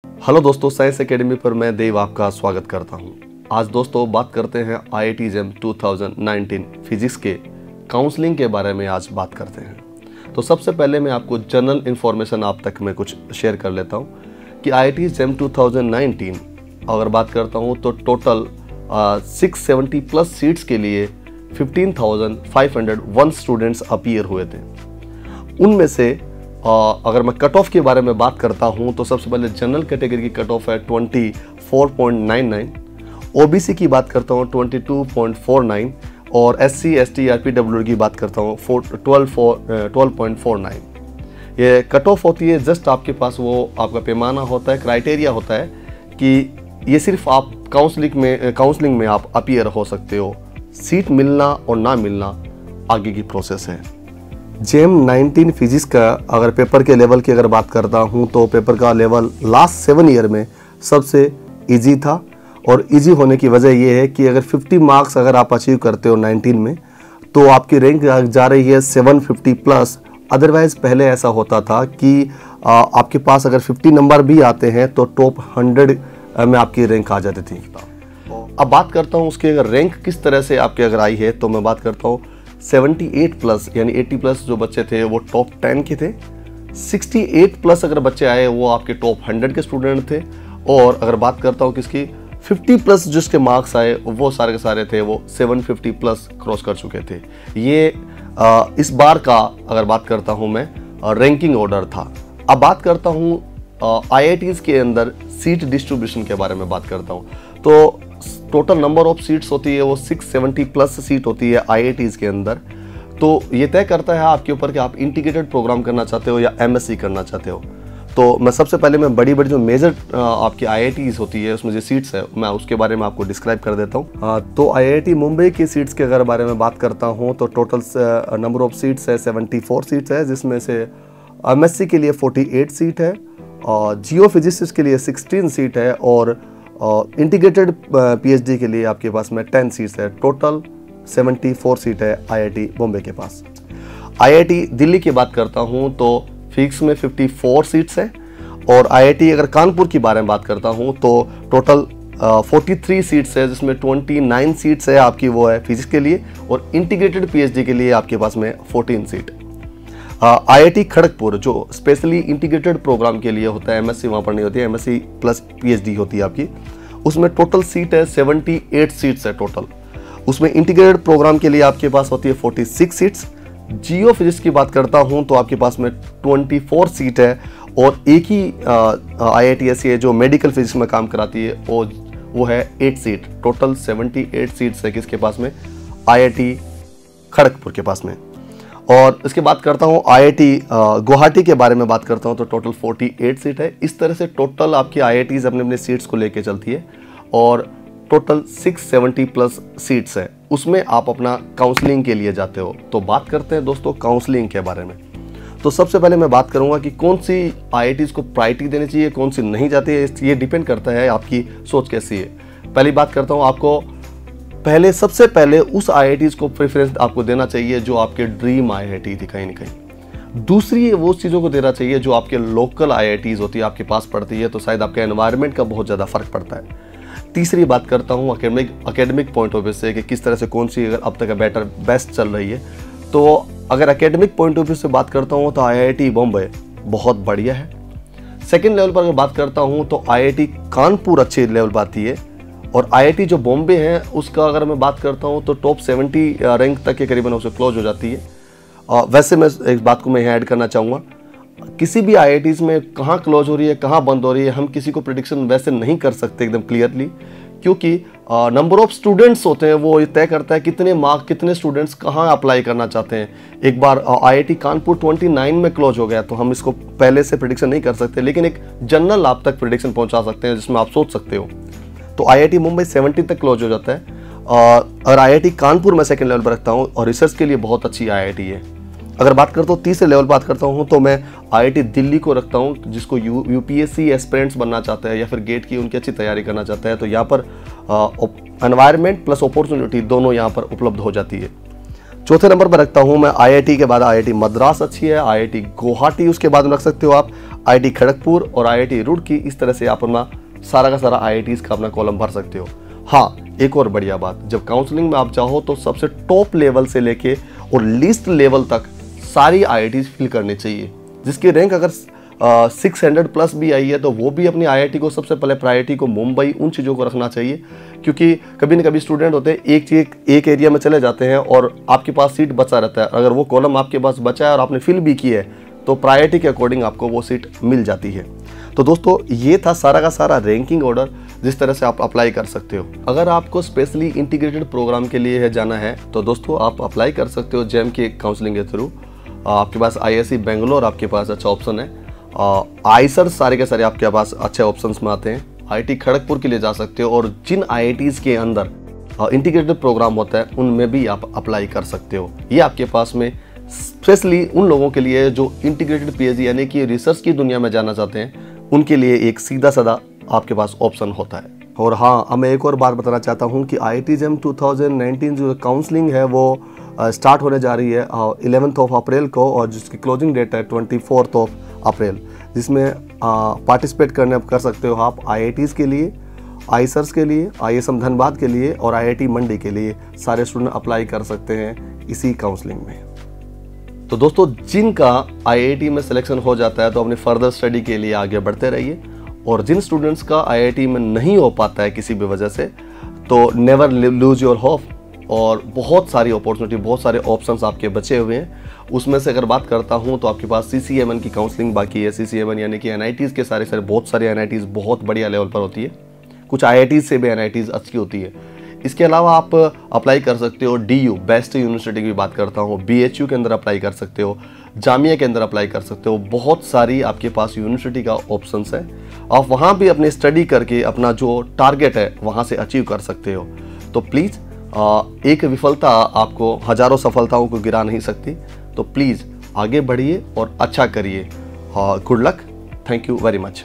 Hello दोस्तों, science academy पर मैं देव आपका स्वागत करता हूं। आज दोस्तों बात करते हैं IIT JEM 2019 फिजिक्स के काउंसलिंग के बारे में आज बात करते हैं। तो सबसे पहले मैं आपको जनरल इन्फॉर्मेशन आप तक मैं कुछ शेयर कर लेता हूं कि IIT JEM 2019 अगर बात करता हूं तो टोटल 670 प्लस सीट्स के लिए 15,501 स्टूडेंट्स अपीयर हुए थे। उनमें से अगर मैं कट ऑफ के बारे में बात करता हूं तो सबसे पहले जनरल कैटेगरी की कट ऑफ है 24.99, OBC की बात करता हूं 22.49 और SC ST RPW की बात करता हूं 12.49। ये कट ऑफ होती है, जस्ट आपके पास वो आपका पैमाना होता है, क्राइटेरिया होता है कि ये सिर्फ आप काउंसलिंग में आप अपीयर हो सकते हो। सीट मिलना और ना मिलना आगे की प्रोसेस है। JEM 19 फिजिक्स का अगर पेपर के लेवल की अगर बात करता हूँ तो पेपर का लेवल लास्ट 7 ईयर में सबसे इजी था, और इजी होने की वजह ये है कि अगर 50 मार्क्स अगर आप अचीव करते हो 19 में तो आपकी रैंक जा रही है 750 प्लस। अदरवाइज पहले ऐसा होता था कि आपके पास अगर 50 नंबर भी आते हैं तो टॉप 100 में आपकी रैंक आ जाती थी। अब बात करता हूँ उसकी अगर रैंक किस तरह से आपकी अगर आई है, तो मैं बात करता हूँ 78 प्लस यानी 80 प्लस जो बच्चे थे वो टॉप 10 के थे। 68 प्लस अगर बच्चे आए वो आपके टॉप 100 के स्टूडेंट थे। और अगर बात करता हूँ किसकी 50 प्लस जिसके मार्क्स आए वो सारे के सारे थे वो 750 प्लस क्रॉस कर चुके थे। ये इस बार का अगर बात करता हूँ मैं रैंकिंग ऑर्डर था। अब बात करता हूँ IITs के अंदर सीट डिस्ट्रीब्यूशन के बारे में बात करता हूँ। तो टोटल नंबर ऑफ सीट्स होती है वो 670 प्लस सीट होती है IITs के अंदर। तो ये तय करता है आपके ऊपर कि आप इंटीग्रेटेड प्रोग्राम करना चाहते हो या MSc करना चाहते हो। तो मैं सबसे पहले मैं बड़ी बड़ी जो मेजर आपकी IITs होती है उसमें जो सीट्स है मैं उसके बारे में आपको डिस्क्राइब कर देता हूँ। तो IIT मुंबई की सीट्स के अगर बारे में बात करता हूँ तो टोटल नंबर ऑफ सीट्स है 74 सीट्स है, जिसमें से MSc के लिए 48 सीट है, जियो फिजिक्स के लिए 16 सीट है और इंटीग्रेटेड PhD के लिए आपके पास में 10 सीट्स है। टोटल 74 सीट है IIT बॉम्बे के पास। IIT दिल्ली की बात करता हूँ तो फिजिक्स में 54 सीट्स है, और IIT अगर कानपुर की बारे में बात करता हूँ तो टोटल 43 सीट्स है, जिसमें 29 सीट्स है आपकी वो है फिजिक्स के लिए, और इंटीग्रेटेड PhD के लिए आपके पास में 14 सीट। IIT खड़गपुर जो स्पेशली इंटीग्रेटेड प्रोग्राम के लिए होता है, MSc वहाँ पर नहीं होती है, MSc प्लस PhD होती है आपकी, उसमें टोटल सीट है 78 सीट्स है टोटल। उसमें इंटीग्रेटेड प्रोग्राम के लिए आपके पास होती है 46 सीट्स। जियो फिजिक्स की बात करता हूँ तो आपके पास में 24 सीट है, और एक ही IIT ऐसी है जो मेडिकल फिजिक्स में काम कराती है, वो है 8 सीट। टोटल 78 सीट्स है किसके पास में, IIT खड़गपुर के पास में। और इसके बात करता हूँ IIT गुवाहाटी के बारे में बात करता हूँ तो टोटल 48 सीट है। इस तरह से टोटल आपकी IITs अपने अपने सीट्स को लेके चलती है, और टोटल 670 प्लस सीट्स है, उसमें आप अपना काउंसलिंग के लिए जाते हो। तो बात करते हैं दोस्तों काउंसलिंग के बारे में। तो सबसे पहले मैं बात करूँगा कि कौन सी IITs को प्रायोरिटी देनी चाहिए, कौन सी नहीं जाती है, ये डिपेंड करता है आपकी सोच कैसी है। पहली बात करता हूँ, आपको सबसे पहले उस IITs को प्रेफरेंस आपको देना चाहिए जो आपके ड्रीम IIT थी कहीं ना कहीं। दूसरी वो चीज़ों को देना चाहिए जो आपके लोकल IITs होती है, आपके पास पड़ती है, तो शायद आपके एनवायरनमेंट का बहुत ज़्यादा फर्क पड़ता है। तीसरी बात करता हूँ अकेडमिक पॉइंट ऑफ व्यू से कि किस तरह से कौन सी अगर अब तक बेस्ट चल रही है। तो अगर अकेडमिक पॉइंट ऑफ व्यू से बात करता हूँ तो IIT बॉम्बे बहुत बढ़िया है। सेकेंड लेवल पर अगर बात करता हूँ तो IIT कानपुर अच्छे लेवल पर आती है, और IIT जो बॉम्बे है उसका अगर मैं बात करता हूँ तो टॉप 70 रैंक तक के करीबन उसे क्लोज हो जाती है। वैसे मैं एक बात को मैं यहाँ ऐड करना चाहूँगा, किसी भी IITs में कहाँ क्लोज हो रही है कहाँ बंद हो रही है हम किसी को प्रेडिक्शन वैसे नहीं कर सकते एकदम क्लियरली, क्योंकि नंबर ऑफ स्टूडेंट्स होते हैं वो ये तय करता है कितने स्टूडेंट्स कहाँ अप्लाई करना चाहते हैं। एक बार IIT कानपुर 29 में क्लोज हो गया तो हम इसको पहले से प्रेडिक्शन नहीं कर सकते, लेकिन एक जनरल आप तक प्रेडिक्शन पहुँचा सकते हैं जिसमें आप सोच सकते हो। तो IIT मुंबई 70 तक क्लोज हो जाता है, और IIT कानपुर मैं सेकंड लेवल पर रखता हूँ, और रिसर्च के लिए बहुत अच्छी IIT है। अगर बात करता हूँ तीसरे लेवल बात करता हूँ तो मैं IIT दिल्ली को रखता हूँ, जिसको UPSC एस्पिरेंट्स बनना चाहता है या फिर गेट की उनकी अच्छी तैयारी करना चाहता है, तो यहाँ पर एनवायरनमेंट प्लस अपॉर्चुनिटी दोनों यहाँ पर उपलब्ध हो जाती है। चौथे नंबर पर रखता हूँ मैं IIT के बाद IIT मद्रास अच्छी है, IIT गुवाहाटी उसके बाद में रख सकते हो आप, IIT खड़गपुर और IIT रुड़की, इस तरह से आप अपना सारा का सारा IITs का अपना कॉलम भर सकते हो। हाँ, एक और बढ़िया बात, जब काउंसलिंग में आप चाहो तो सबसे टॉप लेवल से लेके और लीस्ट लेवल तक सारी IITs फिल करनी चाहिए। जिसकी रैंक अगर 600 प्लस भी आई है तो वो भी अपनी IIT को सबसे पहले प्रायोरिटी को मुंबई, उन चीज़ों को रखना चाहिए। क्योंकि कभी न कभी स्टूडेंट होते हैं एक एरिया में चले जाते हैं और आपके पास सीट बचा रहता है। अगर वो कॉलम आपके पास बचा है और आपने फिल भी की है तो प्रायोरिटी के अकॉर्डिंग आपको वो सीट मिल जाती है। तो दोस्तों, ये था सारा का सारा रैंकिंग ऑर्डर जिस तरह से आप अप्लाई कर सकते हो। अगर आपको स्पेशली इंटीग्रेटेड प्रोग्राम के लिए जाना है तो दोस्तों आप अप्लाई कर सकते हो JAM के काउंसलिंग के थ्रू। आपके पास IISc बेंगलोर आपके पास अच्छा ऑप्शन है। आईसर सारे के सारे आपके पास अच्छे ऑप्शंस में आते हैं। IIT खड़गपुर के लिए जा सकते हो और जिन IITs के अंदर इंटीग्रेटेड प्रोग्राम होता है उनमें भी आप अप्लाई कर सकते हो। ये आपके पास में स्पेशली उन लोगों के लिए जो इंटीग्रेटेड PhD यानी कि रिसर्च की दुनिया में जाना चाहते हैं, उनके लिए एक सीधा साधा आपके पास ऑप्शन होता है। और हाँ, मैं एक और बात बताना चाहता हूँ कि IIT JAM 2019 जो काउंसलिंग है वो स्टार्ट होने जा रही है 11 अप्रैल को, और जिसकी क्लोजिंग डेट है 24 अप्रैल, जिसमें पार्टिसिपेट करने कर सकते हो आप IITs के लिए, आईसर्स के लिए, ISM धनबाद के लिए और IIT मंडी के लिए सारे स्टूडेंट अप्लाई कर सकते हैं इसी काउंसलिंग में। तो दोस्तों, जिनका IIT में सिलेक्शन हो जाता है तो अपनी फर्दर स्टडी के लिए आगे बढ़ते रहिए, और जिन स्टूडेंट्स का IIT में नहीं हो पाता है किसी भी वजह से, तो नेवर लूज योर होप, और बहुत सारी अपॉर्चुनिटी, बहुत सारे ऑप्शंस आपके बचे हुए हैं। उसमें से अगर बात करता हूं तो आपके पास CCMN की काउंसलिंग बाकी है। CCMN यानी कि NITs के सारे बहुत सारे NITs बहुत बढ़िया लेवल पर होती है। कुछ IITs से भी NITs अच्छी होती है। इसके अलावा आप अप्लाई कर सकते हो DU बेस्ट यूनिवर्सिटी की बात करता हूँ, BHU के अंदर अप्लाई कर सकते हो, जामिया के अंदर अप्लाई कर सकते हो। बहुत सारी आपके पास यूनिवर्सिटी का ऑप्शंस है। आप वहाँ भी अपनी स्टडी करके अपना जो टारगेट है वहाँ से अचीव कर सकते हो। तो प्लीज़, एक विफलता आपको हजारों सफलताओं को गिरा नहीं सकती। तो प्लीज़ आगे बढ़िए और अच्छा करिए। Good luck. Thank you very much.